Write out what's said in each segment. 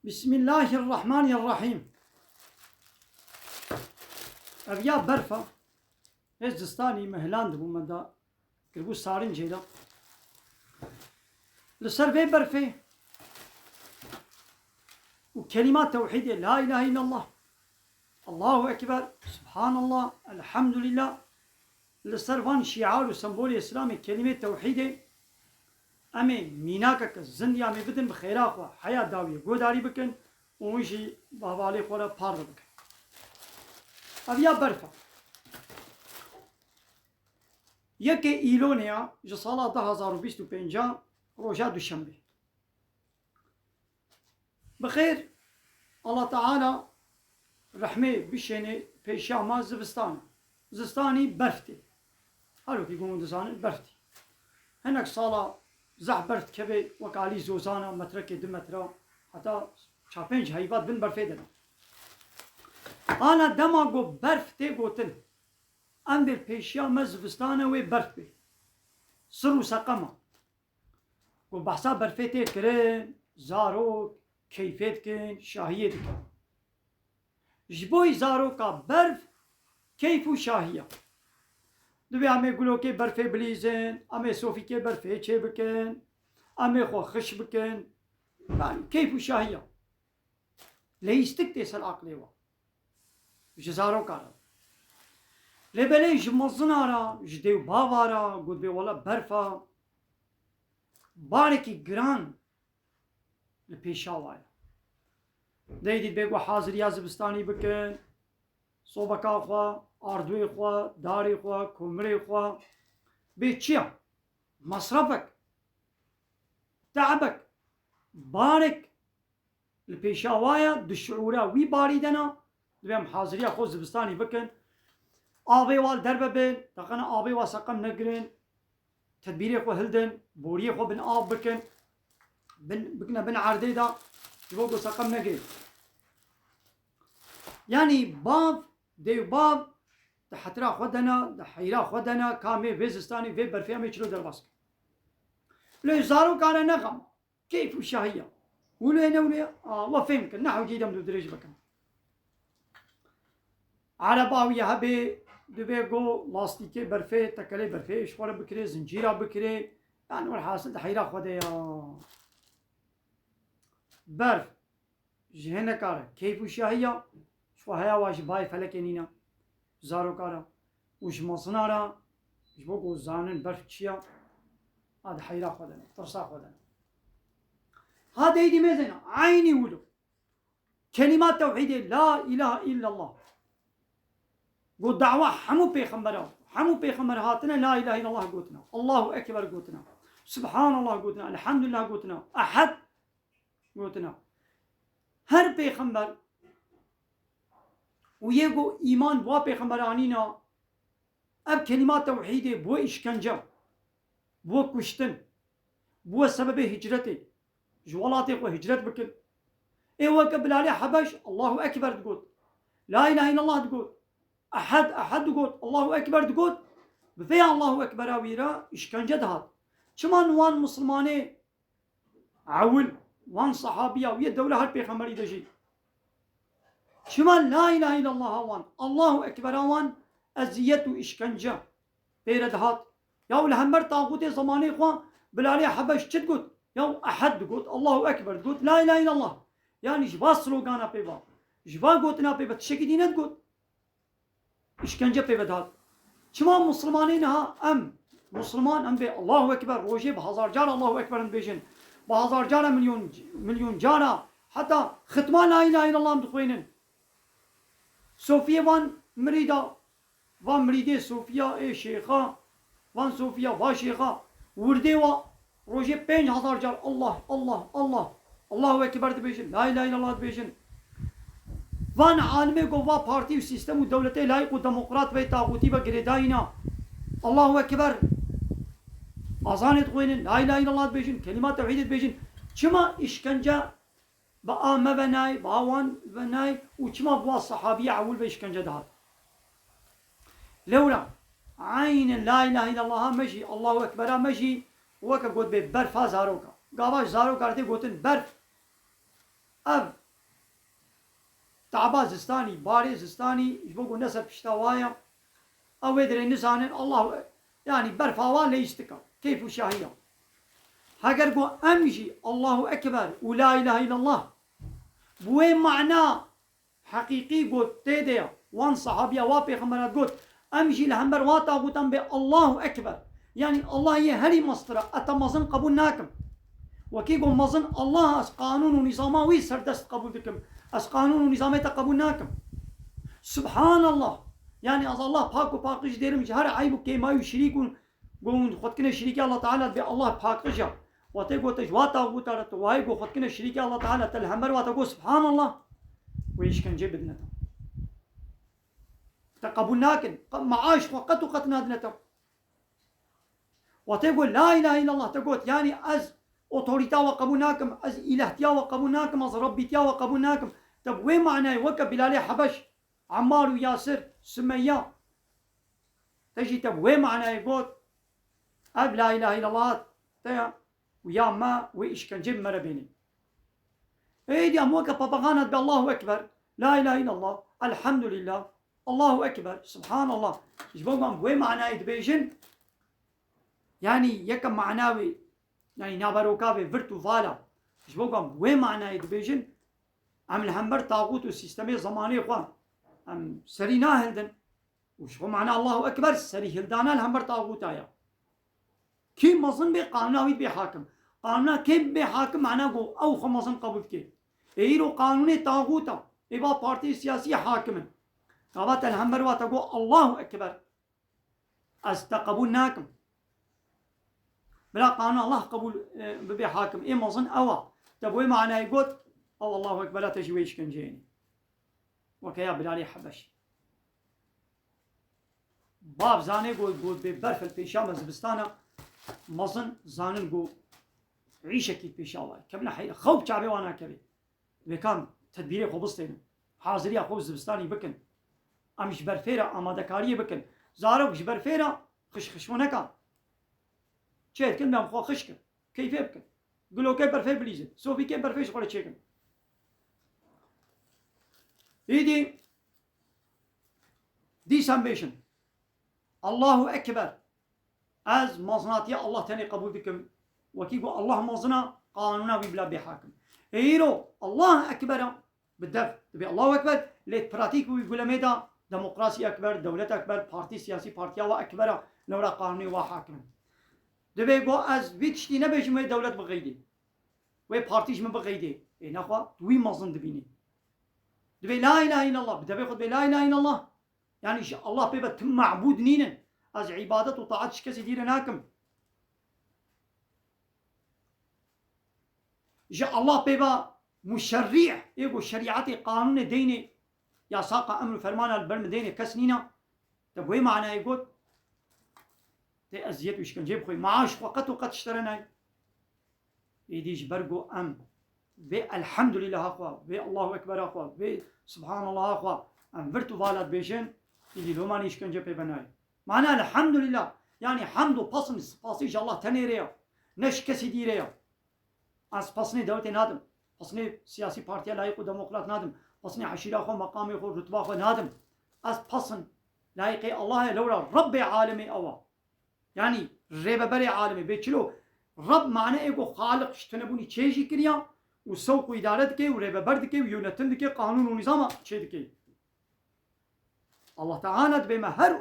بسم الله الرحمن الرحيم. أبيا برفا إيش دستاني مهلاند بومدا كربو سارين جيدا لسرفي برفي وكلمات توحيد لا إله إلا الله، الله أكبر، سبحان الله، الحمد لله. لسرفان شعار وسمبول إسلامي كلمة توحيد أمي ميناكك زندي أمي بدن بخيراق وحياة داوية قوداري بكن ومشي بابالي قولا بار بكن. أبيا برفا يكي إيلونيا جصالة 2025 روجا دوشنبه بخير. الله تعالى رحمه بشيني بيشا ما زستاني برفتي هلو كي يقولون دزان برفتي هناك صالة زح برت كبي وكالي زوزانا متركي 2 مترا حتى شابينج هيبات بن برفي دنا أنا دماغو برفتي قوتن عند البيشا ما زبستانه وي برفتي سرو سقما وبحساب برفتي كرين زارو كيفيت كن شاهيت كن جبوي زارو كا برف كيفو شاهية دوبي عمي يقولوا كي برفي بليزن عمي صوفي كي برفي تشي بكن عمي خو خش بكن يعني كيفو شاهية ليستك تيس العقل وا جزارو كارا لبلي جمزنارا جديو بافارا قد بي ولا برفا باركي جران البيشاوايا ديدي بيقوا حاضر يا زبستاني بكن صوبكا خوا أردوي خوا داري خوا كمري خوا بيتشيا مصرفك تعبك بارك البيشاوايا دشعورا وي باردنا دبيم حاضريا خو زبستاني بكن آبي وال دربه بن تقنا آبي واسقم نقرن تدبيري خو هلدن بوري خو بن آب بكن بكنا بن عرديدا يبقوا سقم نقرن يعني باب ديو باب تحترا خودنا دحيرا خودنا كامي فيزستاني في برفيامي چلو درباسك لو زارو كان نغم كيف الشاهية ولينا وليا وفهمك نحو جيدا مدو دريج بكن على باوية هبي دبيقو لاستيكي برفي تكالي برفي شوارا بكري زنجيرا بكري يعني والحاصل دحيرا خوديا برف جهنة كارا كيف الشاهية شو هيا واش باي فلكينينا زارو كارا وش مصنارا وش بوكو زانن برف تشيا هذا حيرا خودنا ترسا خودنا هذا يدي ميزنا عيني ولو كلمات توحيد لا إله إلا الله قد دعوة حمو بيخمبر هاتنا لا إله إلا الله قوتنا الله أكبر قوتنا سبحان الله قوتنا الحمد لله قوتنا أحد قوتنا هر بيخمبر ويجو إيمان بوا بيخمبرانينا أب كلمات توحيدي بو إشكنجة بو كشتن بو سبب هجرتي جوالاتي خو هجرت بكل إيوه قبل عليه حبش الله أكبر تقول لا إله إلا الله تقول أحد تقول الله أكبر تقول بفيا الله أكبر ويرا إشكنجة هات شمان وان مسلماني عول وان صحابية ويا الدولة هل بيخمبري دجي شمال لا إله إلا الله وان الله أكبر وان أزيت وإشكنجة بيرد هات يا الهمر طاغوتي زماني إخوان بلالي حبش تقول يا أحد تقول الله أكبر تقول لا إله إلا الله يعني جبا سلوغانا بيبا جبا قوتنا بيبا تشكي دينا تقول إشكنجة بيبا هات شمال مسلمانين ها أم مسلمان أم بي الله أكبر روجي بهزار جارة الله أكبر أم بيجن بهزار جارة مليون جارة حتى ختمان لا إله إلا الله مدخوينن صوفيا وان مريدا وان مريدي صوفيا اي شيخا وان صوفيا وا شيخا وردي وا روجي 5000 جار الله الله الله الله اكبر دبيشن لا اله الا الله دبيشن وان عالمي گو وا پارتي سيستم و دولتي لايق و ديمقراط و طاغوتي و گريداينا الله اكبر اذان تقوين لا اله الا الله دبيشن كلمات توحيد دبيشن چما اشكنجه بآمة بناي باوان بناي وشما بوا الصحابية عول بإشكنجة دهات لولا عين لا إله إلا الله مجي الله أكبر مجي وكا قد ببرف زاروكا قاباش زاروكا رتي قوتن برف اف تعبا زستاني باري زستاني جبوكو نسر بشتاوايا او ادري نزانن الله يعني برفاوان ليستكا كيف وشاهية هاگر قو امجي الله اكبر ولا اله الا الله بوين معناه حقيقي قلت تيديا وان صحابيا وابي خمرات قلت امجي لهمبر واتا قلتن بي الله اكبر يعني الله هي هري مصدر اتمازن قبول ناكم وكي قول مازن الله اس قانون ونظامه وي سردست قبول دكم اس قانون ونظامه تقبول ناكم سبحان الله يعني از الله پاک و پاکش دیرم هر عیب که ما شریکون قون خود کنه شریک الله تعالی به الله پاکش واتي قلت جواتا قلت واي قو خد كنا شريك الله تعالى تلهمر واتقول سبحان الله ويش كان جيب ابنته تقبلناكن معاش وقت وقتنا ابنته وتقول لا اله الا الله تقول يعني از اوتوريتا وقبلناكم از الهتيا وقبلناكم از ربيتيا وقبلناكم طب وين معناه وكا بلال حبش عمار وياسر سمية تجي طب وين معناه يقول اب لا اله الا الله تيا ويا ما وإيش كان جيب مرة بيني ايدي اموكا باباغانات بالله اكبر لا اله الا الله الحمد لله الله اكبر سبحان الله جبوغان بوي معناه يدبيجن يعني يكم معناوي يعني نابروكاوي فيرتو فالا جبوغان بوي معناه يدبيجن ام الهمبر طاغوت وسيستمي زماني خوان ام سرينا هلدن وشو معنى الله اكبر سري هلدانا الهمبر طاغوت آيا كي مظن بي قانوناوي بي حاكم قانونا كيف بي حاكم معناه قو او خمصن قبول كي ايرو قانوني طاغوتا ايبا بارتي سياسي حاكم قابات الهمبر واتقو الله اكبر استقبول ناكم بلا قانون الله قبول بي حاكم اي مظن اوا تبوي معناه يقول او الله اكبر لا تجويش كن جيني وكيا بلالي حبش باب زاني قول ببرف البيشام زبستانا مظن زانن قول عيشة كيف بيشاوي كمنا حي خوب شعبي وانا كبي بكام تدبيري خوبستين حاضرية خوب زبستاني بكن امش برفيرة اما دكارية بكن زارو جبر برفيرة خشونكا شيت كلمة مخوا خشك كيف بكن قولوا كيف برفير بليزن سوفي كيف برفيش قولة شيكن ايدي دي سامبيشن الله اكبر از مظناتي الله تاني قبول بكم وكيقول الله مظنا قانونا بلا بحاكم ايرو الله اكبر بالدف تبي الله اكبر ليت براتيك ويقول ميدا ديمقراطية اكبر دولة اكبر بارتي سياسي بارتيا واكبر لورا قانوني وحاكم دبي جو از فيتشتي نبيش مي دولة بغيدي وي بارتيش من بغيدي اي نخوا دوي مظن دبيني دبي لا اله الا الله دبي خد لا اله الا الله يعني الله بيبا تم معبود نينا از عبادة وطاعات شكسي ديرناكم جاء الله بيبا مشريع يقول شريعتي قانون ديني يا ساقا امر فرمان البرم ديني كسنينا طب وين معناه يقول تي ازيت وش كان جيب خوي معاش وقت اشترينا يديش برقو ام بي الحمد لله اخوا بي الله اكبر اخوا بي سبحان الله اخوا ام فرتو فالات بيشن يدي لو مانيش كان جيب بناي معناه الحمد لله يعني حمد وبصم فاصيش الله تنيريا نش كسي ديريا از پسنی دولت نادم پسنی سیاسی پارتیا لایق و دموکرات نادم پسنی عشیره خو مقامی خو رتبه خو نادم از پسن لایق الله لورا رب عالمی اوا يعني رب بر عالمی بچلو رب معنی ایگو خالق شتنبونی چیجی کریا و سوق و ادارت که و رب برد که و یونتند که قانون و نظام چید که الله تعالى بما هر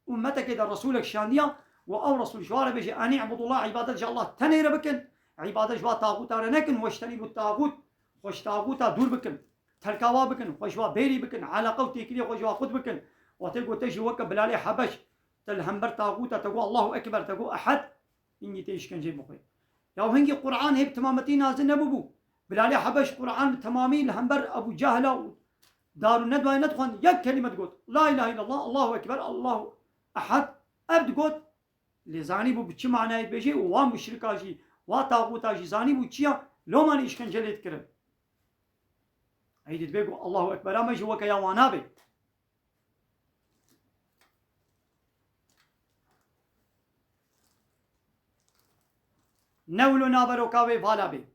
امتك در رسولك شانديا و او رسول شوار بيجي ان اعبدوا الله عبادة الله تنير بكن عبادة جوا طاغوت رنكن واشتنبوا الطاغوت خوش طاغوت دور بكن تركوا بكن خوشوا بيري بكن علاقه وتكري خوشوا خد بكن وتقول تجي وك بلالي حبش تلهمبر طاغوت تقول الله اكبر تقول احد اني تيش كان جيب مخي يا هنجي قران هيك تمامتي نازل نبوبو بلالي حبش قران تمامي الهمبر ابو جهل دار الندوه ندخل يك كلمه تقول لا اله الا الله الله اكبر الله احد ابد قلت لزاني بو بچ معناه بيجي و مشركاجي وطاغوتاجي زاني بو چيا لو ماني اشكنجه يتكرر هيدي بيقول الله اكبر اما جوك يا وانابي نولو نابرو كاوي فالا بي